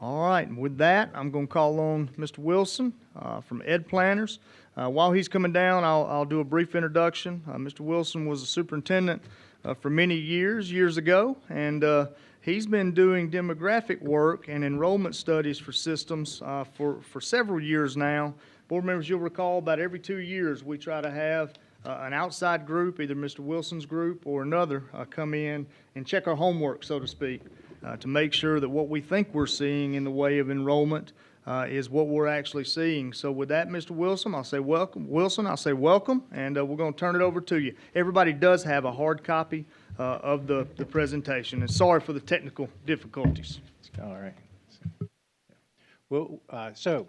All right, and with that, I'm going to call on Mr. Wilson from Ed Planners. While he's coming down, I'll do a brief introduction. Mr. Wilson was a superintendent for many years ago, and he's been doing demographic work and enrollment studies for systems for several years now. Board members, you'll recall about every 2 years we try to have an outside group, either Mr. Wilson's group or another, come in and check our homework, so to speak. To make sure that what we think we're seeing in the way of enrollment is what we're actually seeing. So with that, Mr. Wilson, I'll say welcome, and we're going to turn it over to you. Everybody does have a hard copy of the presentation, and sorry for the technical difficulties. All right. Well, so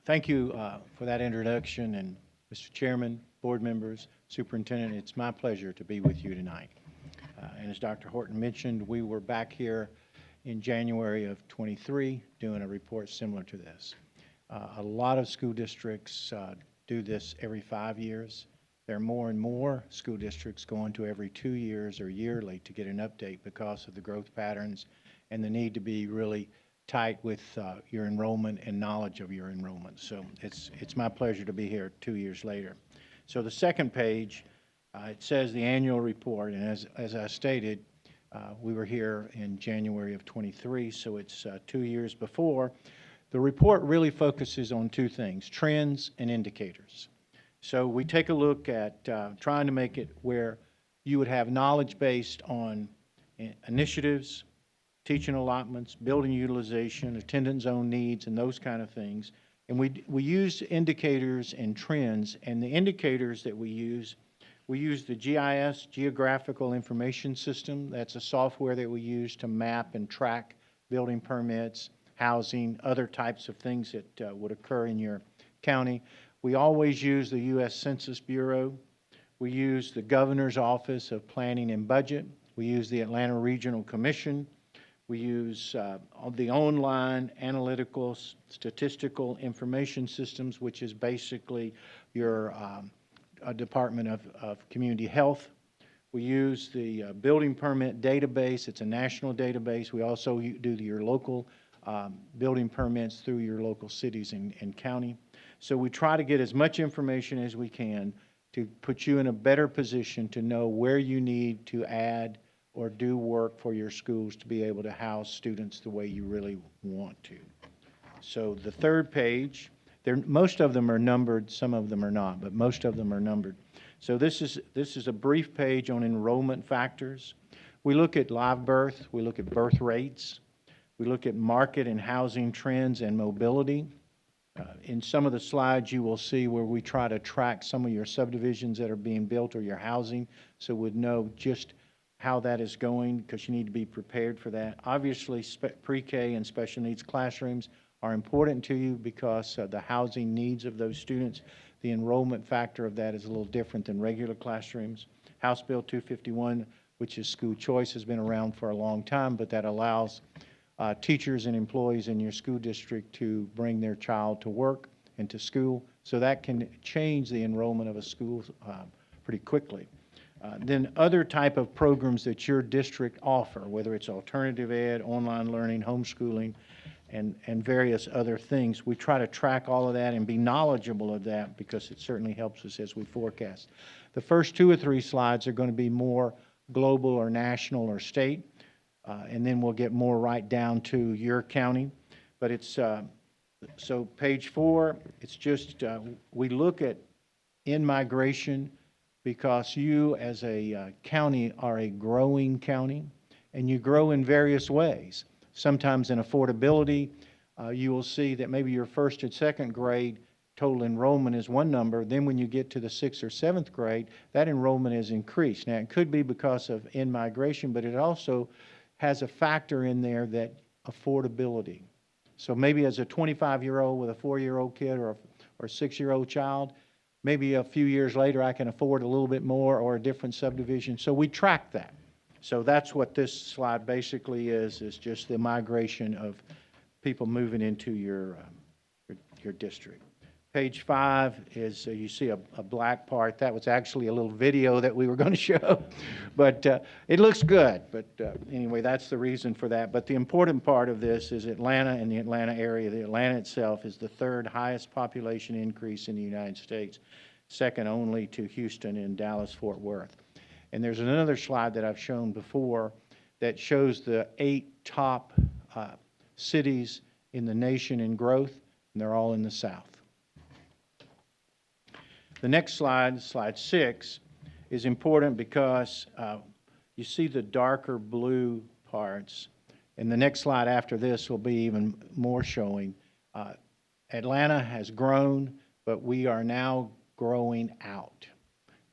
thank you for that introduction, and Mr. Chairman, board members, superintendent, it's my pleasure to be with you tonight. And as Dr. Horton mentioned, we were back here in January of 23 doing a report similar to this. A lot of school districts do this every 5 years. There are more and more school districts going to every 2 years or yearly to get an update because of the growth patterns and the need to be really tight with your enrollment and knowledge of your enrollment. So it's my pleasure to be here 2 years later. So the second page, it says the annual report, and as I stated, we were here in January of 23, so it's 2 years before. The report really focuses on two things, trends and indicators. So we take a look at trying to make it where you would have knowledge based on initiatives, teaching allotments, building utilization, attendance zone needs, and those kind of things. And we use indicators and trends, and the indicators that we use the GIS, Geographical Information System. That's a software that we use to map and track building permits, housing, other types of things that would occur in your county. We always use the U.S. Census Bureau. We use the Governor's Office of Planning and Budget. We use the Atlanta Regional Commission. We use the online analytical statistical information systems, which is basically your Department of Community Health. We use the building permit database. It's a national database. We also do your local building permits through your local cities and county. So we try to get as much information as we can to put you in a better position to know where you need to add or do work for your schools to be able to house students the way you really want to. So the third page, most of them are numbered, some of them are not, but most of them are numbered. So this is a brief page on enrollment factors. We look at live birth, we look at birth rates, we look at market and housing trends and mobility. In some of the slides you will see where we try to track some of your subdivisions that are being built or your housing, so we'd know just how that is going, because you need to be prepared for that. Obviously, pre-K and special needs classrooms are important to you because the housing needs of those students. The enrollment factor of that is a little different than regular classrooms. House Bill 251, which is school choice, has been around for a long time, but that allows teachers and employees in your school district to bring their child to work and to school. So that can change the enrollment of a school pretty quickly. Then other type of programs that your district offer, whether it's alternative ed, online learning, homeschooling, and various other things. We try to track all of that and be knowledgeable of that because it certainly helps us as we forecast. The first 2 or 3 slides are going to be more global or national or state, and then we'll get more right down to your county. But it's, so page 4, it's just, we look at in-migration because you as a county are a growing county, and you grow in various ways. Sometimes in affordability, you will see that maybe your first and second grade total enrollment is one number. Then when you get to the 6th or 7th grade, that enrollment is increased. Now, it could be because of in-migration, but it also has a factor in there that affordability. So maybe as a 25-year-old with a 4-year-old kid or a 6-year-old child, maybe a few years later I can afford a little bit more or a different subdivision. So we track that. So that's what this slide basically is just the migration of people moving into your district. Page 5 is, you see a black part. That was actually a little video that we were going to show, but it looks good. But anyway, that's the reason for that. But the important part of this is Atlanta and the Atlanta area. The Atlanta itself is the third highest population increase in the United States, second only to Houston and Dallas-Fort Worth. And there's another slide that I've shown before that shows the 8 top cities in the nation in growth, and they're all in the South. The next slide, slide 6, is important because you see the darker blue parts, and the next slide after this will be even more showing. Atlanta has grown, but we are now growing out.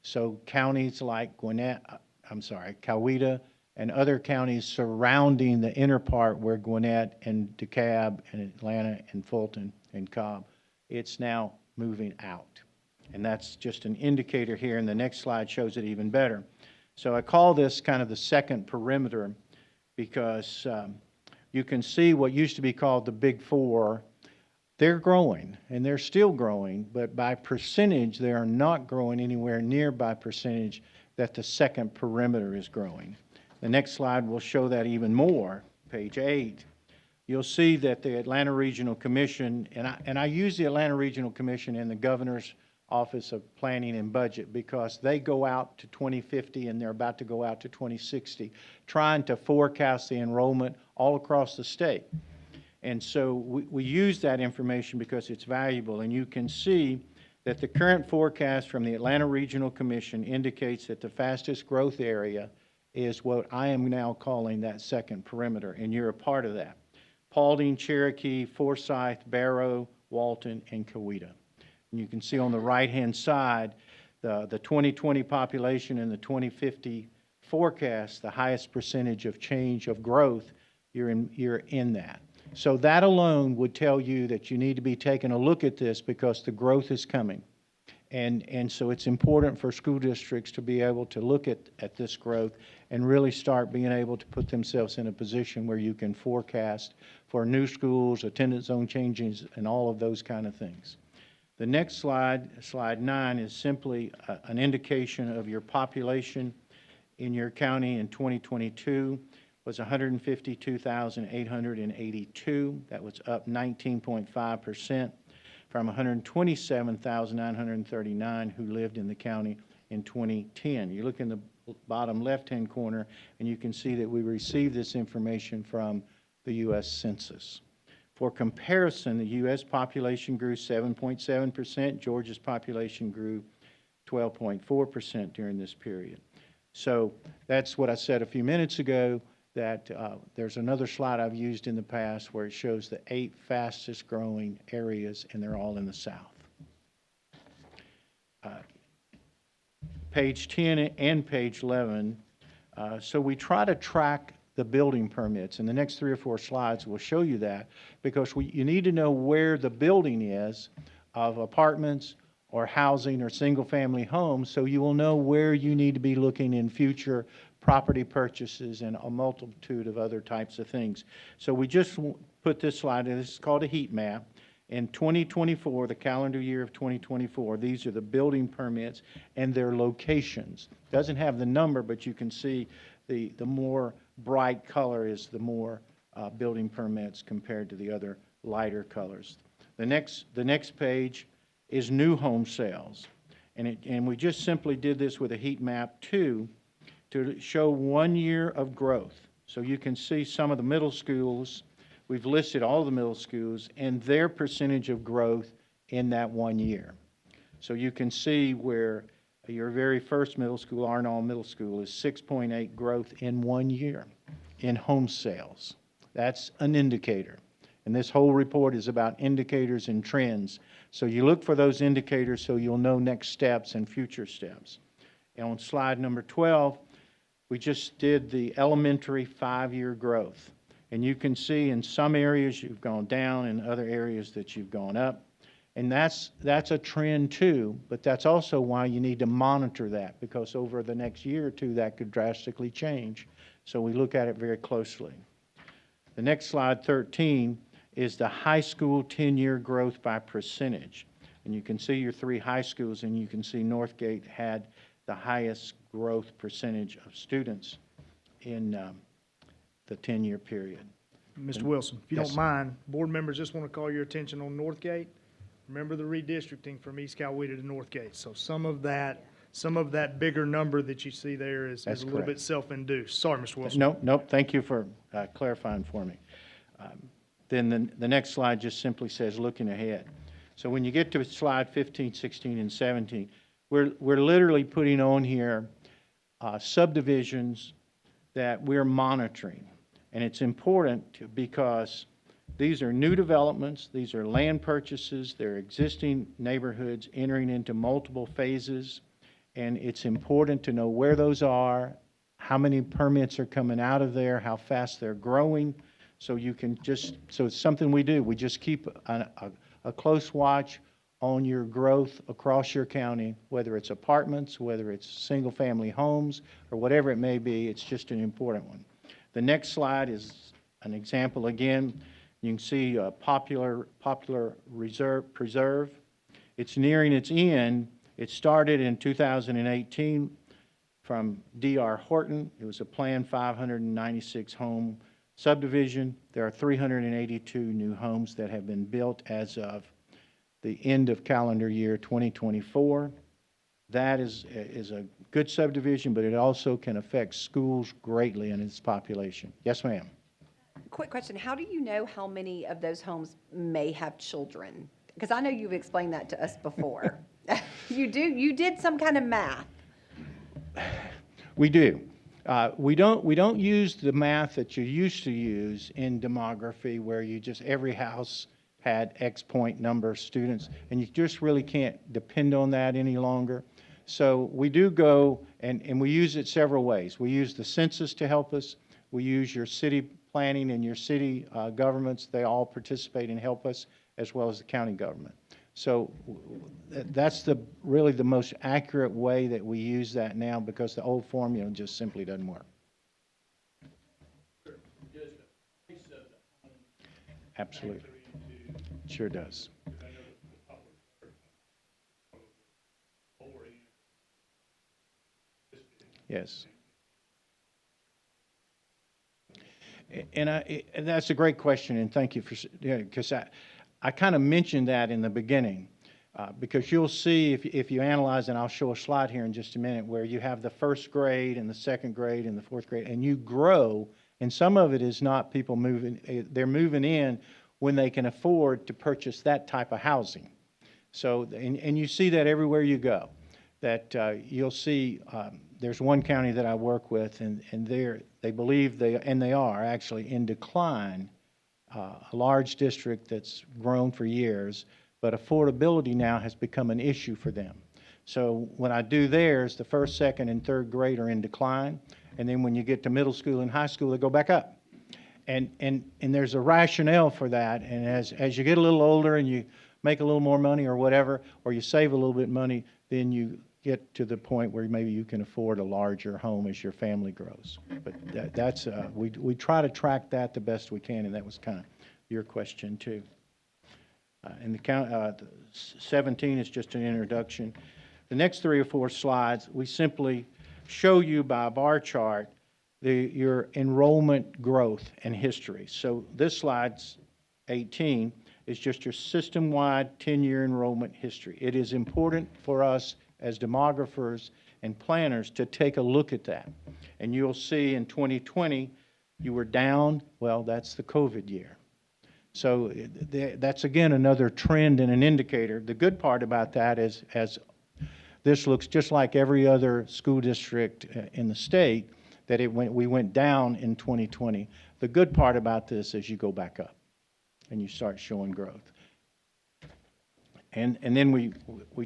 So counties like Coweta and other counties surrounding the inner part where Gwinnett and DeKalb and Atlanta and Fulton and Cobb, it's now moving out. And that's just an indicator here, and the next slide shows it even better. So I call this kind of the second perimeter because you can see what used to be called the Big Four. They're growing, and they're still growing, but by percentage, they are not growing anywhere near by percentage that the second perimeter is growing. The next slide will show that even more, page 8. You'll see that the Atlanta Regional Commission, and I use the Atlanta Regional Commission and the Governor's Office of Planning and Budget because they go out to 2050 and they're about to go out to 2060, trying to forecast the enrollment all across the state. And so we use that information because it's valuable, and you can see that the current forecast from the Atlanta Regional Commission indicates that the fastest growth area is what I am now calling that second perimeter, and you're a part of that. Paulding, Cherokee, Forsyth, Barrow, Walton, and Coweta. And you can see on the right-hand side, the 2020 population and the 2050 forecast, the highest percentage of change of growth, you're in that. So that alone would tell you that you need to be taking a look at this because the growth is coming. And so it's important for school districts to be able to look at this growth and really start being able to put themselves in a position where you can forecast for new schools, attendance zone changes, and all of those kind of things. The next slide, slide 9, is simply an indication of your population in your county in 2022 was 152,882. That was up 19.5% from 127,939 who lived in the county in 2010. You look in the bottom left-hand corner, and you can see that we received this information from the U.S. Census. For comparison, the U.S. population grew 7.7%. Georgia's population grew 12.4% during this period. So that's what I said a few minutes ago, that there's another slide I've used in the past where it shows the 8 fastest growing areas, and they're all in the South. Page 10 and page 11. So we try to track the building permits, and the next 3 or 4 slides will show you that, because you need to know where the building is of apartments or housing or single-family homes, so you will know where you need to be looking in future property purchases and a multitude of other types of things. So we just put this slide in. This is called a heat map. In 2024, the calendar year of 2024, these are the building permits and their locations. Doesn't have the number, but you can see the more bright color is the more building permits compared to the other lighter colors. The next page is new home sales. And we just simply did this with a heat map too, to show 1 year of growth. So you can see some of the middle schools. We've listed all the middle schools and their percentage of growth in that 1 year. So you can see where your very first middle school, Arnold Middle School, is 6.8 growth in 1 year in home sales. That's an indicator. And this whole report is about indicators and trends. So you look for those indicators so you'll know next steps and future steps. And on slide number 12, we just did the elementary 5-year growth. And you can see in some areas you've gone down, in other areas that you've gone up. And that's a trend too, but that's also why you need to monitor that, because over the next year or two that could drastically change. So we look at it very closely. The next slide, 13, is the high school 10-year growth by percentage. And you can see your three high schools, and you can see Northgate had the highest growth percentage of students in the 10-year period. Mr. Wilson, if you Yes, don't sir. mind, board members just want to call your attention on Northgate. Remember the redistricting from East Coweta to Northgate. So some of that bigger number that you see there is a That's little bit correct. self-induced. Sorry, Mr. Wilson. Nope, thank you for clarifying for me. Then the next slide just simply says looking ahead. So when you get to slide 15, 16, and 17, we're literally putting on here subdivisions that we're monitoring. And it's important because these are new developments, these are land purchases, they're existing neighborhoods entering into multiple phases, and it's important to know where those are, how many permits are coming out of there, how fast they're growing, so you can just, so it's something we do. We just keep a close watch on your growth across your county, whether it's apartments, whether it's single-family homes, or whatever it may be. It's just an important one. The next slide is an example again. You can see Popular Preserve. It's nearing its end. It started in 2018 from D.R. Horton. It was a planned 596 home subdivision. There are 382 new homes that have been built as of the end of calendar year 2024. That is a good subdivision, but it also can affect schools greatly in its population. Yes, ma'am. Quick question, how do you know how many of those homes may have children? Because I know you've explained that to us before. You did some kind of math. We do. We don't use the math that you used to use in demography, where you just every house had X point number of students, and you just really can't depend on that any longer. So we do go, and we use it several ways. We use the census to help us. We use your city planning and your city governments. They all participate and help us, as well as the county government. So that's really the most accurate way that we use that now, because the old formula just simply doesn't work. Absolutely. Sure does. Yes. And that's a great question, and thank you for, because I kind of mentioned that in the beginning, because you'll see if you analyze, and I'll show a slide here in just a minute, where you have the first grade and the second grade and the fourth grade, and you grow, and some of it is not people moving, they're moving in when they can afford to purchase that type of housing. So, and you see that everywhere you go, that you'll see, there's one county that I work with, and they believe they are actually in decline, a large district that's grown for years, but affordability now has become an issue for them. So when I do theirs, the first, second, and third grade are in decline, and then when you get to middle school and high school, they go back up. And there's a rationale for that, and as you get a little older and you make a little more money or whatever, or you save a little bit of money, then you get to the point where maybe you can afford a larger home as your family grows. But that's we try to track that the best we can, and that was kind of your question too. And the 17 is just an introduction. The next 3 or 4 slides, we simply show you by a bar chart your enrollment growth and history. So this slide's 18 is just your system-wide 10-year enrollment history. It is important for us as demographers and planners to take a look at that. And you'll see in 2020, you were down. Well, that's the COVID year. So that's, again, another trend and an indicator. The good part about that is, as this looks just like every other school district in the state, that we went down in 2020. The good part about this is you go back up and you start showing growth. And then we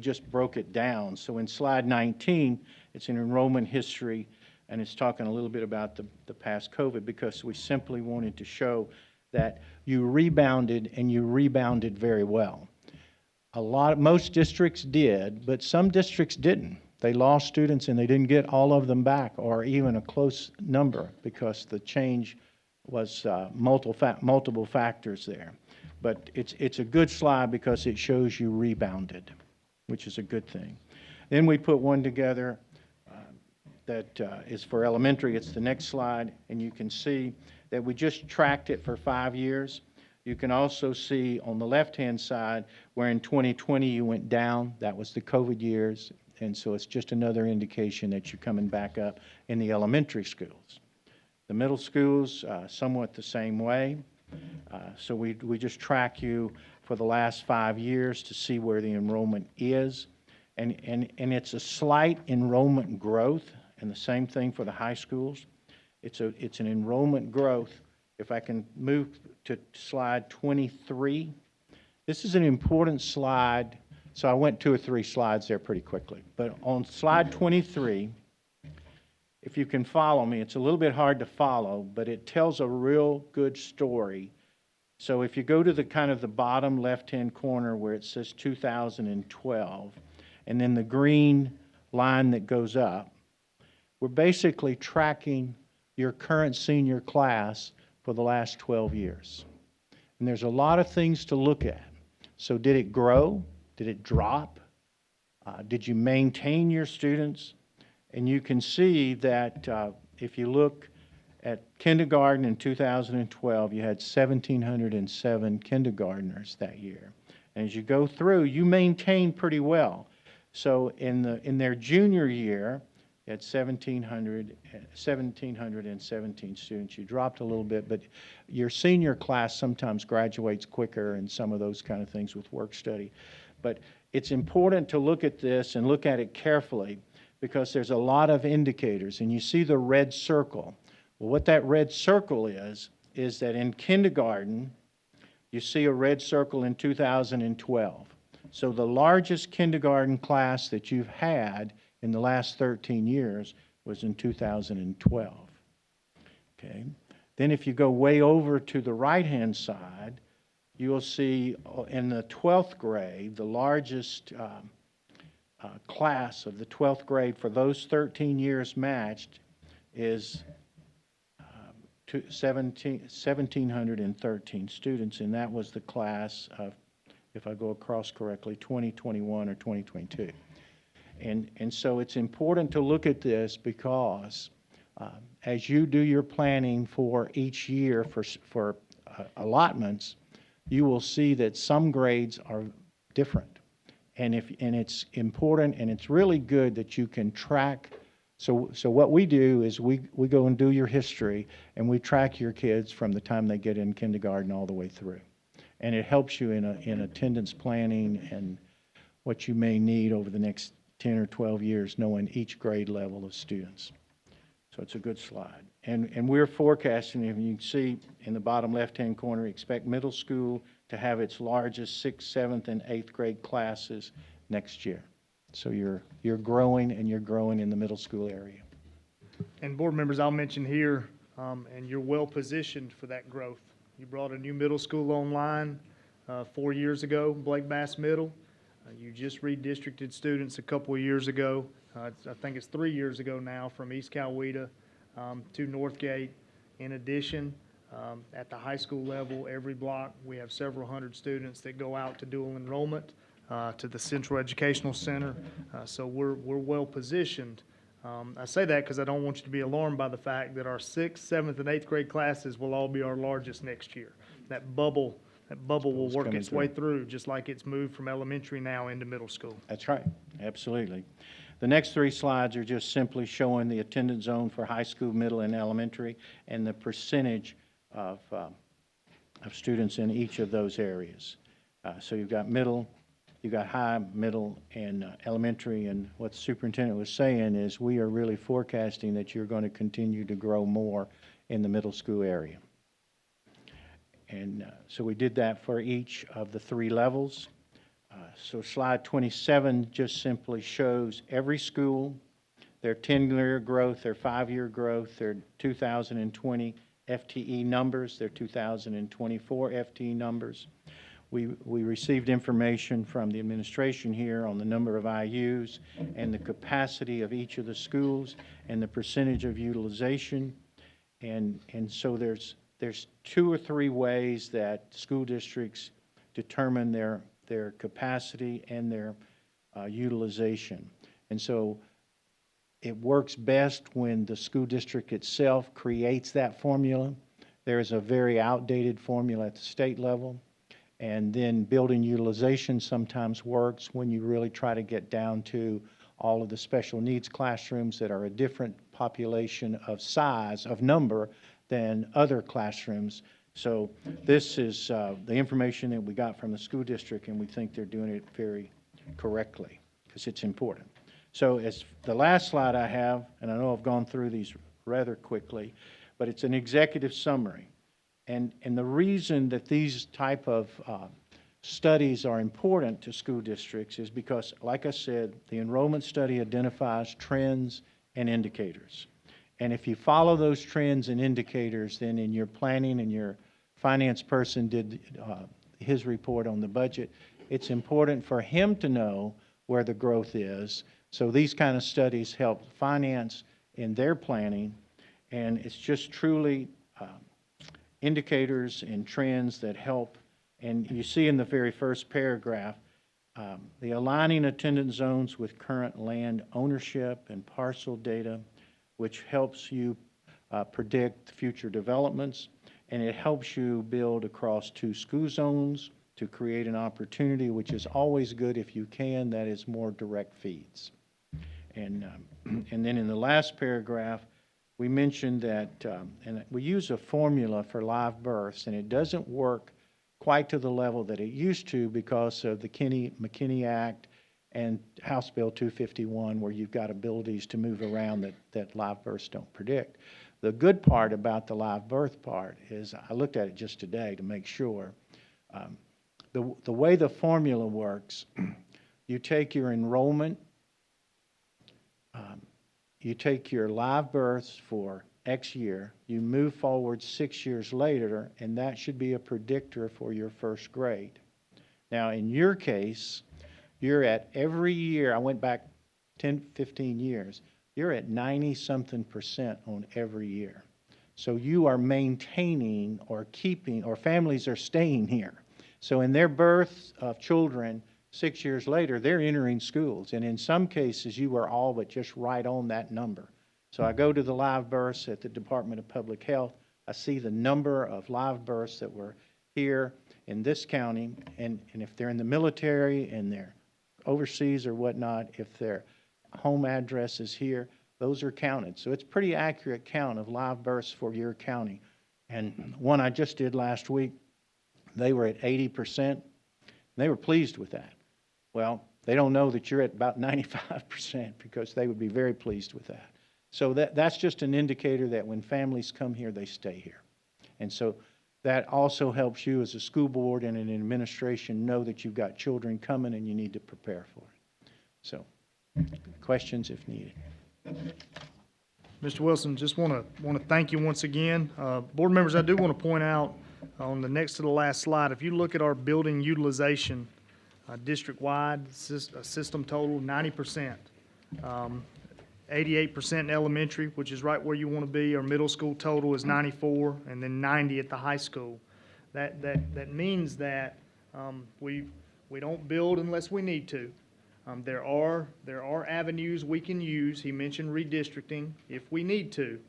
just broke it down. So in slide 19, it's an enrollment history, and it's talking a little bit about the past COVID, because we simply wanted to show that you rebounded, and you rebounded very well. Most districts did, but some districts didn't. They lost students and they didn't get all of them back, or even a close number, because the change was multiple factors there. But it's a good slide because it shows you rebounded, which is a good thing. Then we put one together that is for elementary. It's the next slide, and you can see that we just tracked it for 5 years. You can also see on the left-hand side where in 2020 you went down. That was the COVID years, and so it's just another indication that you're coming back up in the elementary schools. The middle schools, somewhat the same way. So we just track you for the last 5 years to see where the enrollment is. And it's a slight enrollment growth, and the same thing for the high schools. It's an enrollment growth. If I can move to slide 23. This is an important slide. So I went 2 or 3 slides there pretty quickly. But on slide 23, if you can follow me, it's a little bit hard to follow, but it tells a real good story. So if you go to the kind of the bottom left-hand corner where it says 2012, and then the green line that goes up, we're basically tracking your current senior class for the last 12 years. And there's a lot of things to look at. So did it grow? Did it drop? Did you maintain your students? And you can see that if you look at kindergarten in 2012, you had 1,707 kindergartners that year. And as you go through, you maintain pretty well. So in their junior year, you had 1,717 students. You dropped a little bit, but your senior class sometimes graduates quicker and some of those kind of things with work study. But it's important to look at this and look at it carefully because there's a lot of indicators. And you see the red circle. Well, what that red circle is that in kindergarten, you see a red circle in 2012. So the largest kindergarten class that you've had in the last 13 years was in 2012. Okay. Then if you go way over to the right-hand side, you will see in the 12th grade, the largest class of the 12th grade for those 13 years matched is 1,713 students, and that was the class of, if I go across correctly, 2021 or 2022. And so it's important to look at this because as you do your planning for each year for allotments, you will see that some grades are different. And it's important and it's really good that you can track. So what we do is we go and do your history and we track your kids from the time they get in kindergarten all the way through. And it helps you in attendance planning and what you may need over the next 10 or 12 years, knowing each grade level of students. So it's a good slide. And we're forecasting, if you can see in the bottom left-hand corner, expect middle school to have its largest 6th, 7th, and 8th grade classes next year. So you're growing, and you're growing in the middle school area. And board members, I'll mention here, and you're well positioned for that growth. You brought a new middle school online 4 years ago, Blake Bass Middle. You just redistricted students a couple of years ago. I think it's 3 years ago now from East Coweta to Northgate. In addition, at the high school level, every block, we have several hundred students that go out to dual enrollment to the Central Educational Center. So we're well positioned. I say that because I don't want you to be alarmed by the fact that our 6th, 7th, and 8th grade classes will all be our largest next year. That bubble will work its way through, just like it's moved from elementary now into middle school. That's right. Absolutely. The next 3 slides are just simply showing the attendance zone for high school, middle, and elementary, and the percentage of students in each of those areas. So you've got middle, you've got high, middle, and elementary, and what the superintendent was saying is we are really forecasting that you're going to continue to grow more in the middle school area. And so we did that for each of the 3 levels. So slide 27 just simply shows every school, their 10-year growth, their 5-year growth, their 2020 FTE numbers, their 2024 FTE numbers. We received information from the administration here on the number of IUs and the capacity of each of the schools and the percentage of utilization. And so there's there's 2 or 3 ways that school districts determine their capacity and their utilization. And so it works best when the school district itself creates that formula. There is a very outdated formula at the state level. And then building utilization sometimes works when you really try to get down to all of the special needs classrooms that are a different population of size, of number, than other classrooms. So this is the information that we got from the school district, and we think they're doing it very correctly because it's important. So as the last slide I have, and I know I've gone through these rather quickly, but it's an executive summary. And the reason that these type of studies are important to school districts is because, like I said, the enrollment study identifies trends and indicators. And if you follow those trends and indicators, then in your planning, and your finance person did his report on the budget, it's important for him to know where the growth is. So these kind of studies help finance in their planning, and it's just truly indicators and trends that help. And you see in the very first paragraph, the aligning attendance zones with current land ownership and parcel data, which helps you predict future developments, and it helps you build across 2 school zones to create an opportunity, which is always good if you can. That is more direct feeds. And then in the last paragraph, we mentioned that, and we use a formula for live births, and it doesn't work quite to the level that it used to because of the McKinney Act and House Bill 251, where you've got abilities to move around that live births don't predict. The good part about the live birth part is, I looked at it just today to make sure, the way the formula works, you take your enrollment, you take your live births for X year, you move forward 6 years later, and that should be a predictor for your first grade. Now, in your case, you're at every year, I went back 10, 15 years, you're at 90-something% on every year. So you are maintaining or keeping, or families are staying here. So in their birth of children, 6 years later, they're entering schools. And in some cases, you are all but just right on that number. So I go to the live births at the Department of Public Health. I see the number of live births that were here in this county. And if they're in the military and they're overseas or whatnot, if their home address is here, those are counted. So it's a pretty accurate count of live births for your county. And one I just did last week, they were at 80%. And they were pleased with that. Well, they don't know that you're at about 95% because they would be very pleased with that. So that's just an indicator that when families come here, they stay here. And so that also helps you as a school board and an administration know that you've got children coming and you need to prepare for it. So questions if needed. Mr. Wilson, just want to thank you once again. Board members, I do want to point out on the next to the last slide, if you look at our building utilization, district-wide, system total, 90%. 88% in elementary, which is right where you want to be. Our middle school total is 94, and then 90 at the high school. That means that we don't build unless we need to. There are avenues we can use. He mentioned redistricting if we need to,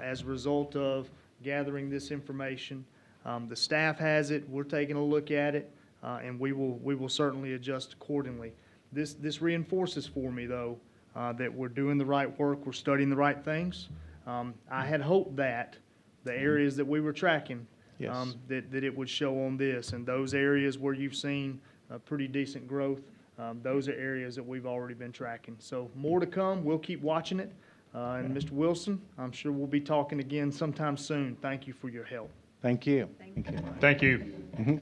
as a result of gathering this information. The staff has it. We're taking a look at it, and we will certainly adjust accordingly. This reinforces for me, though, that we're doing the right work, we're studying the right things. I had hoped that the areas that we were tracking, Yes. that it would show on this, and those areas where you've seen pretty decent growth, those are areas that we've already been tracking. So more to come. We'll keep watching it. And Mr. Wilson, I'm sure we'll be talking again sometime soon. Thank you for your help. Thank you. Thank you. Thank you.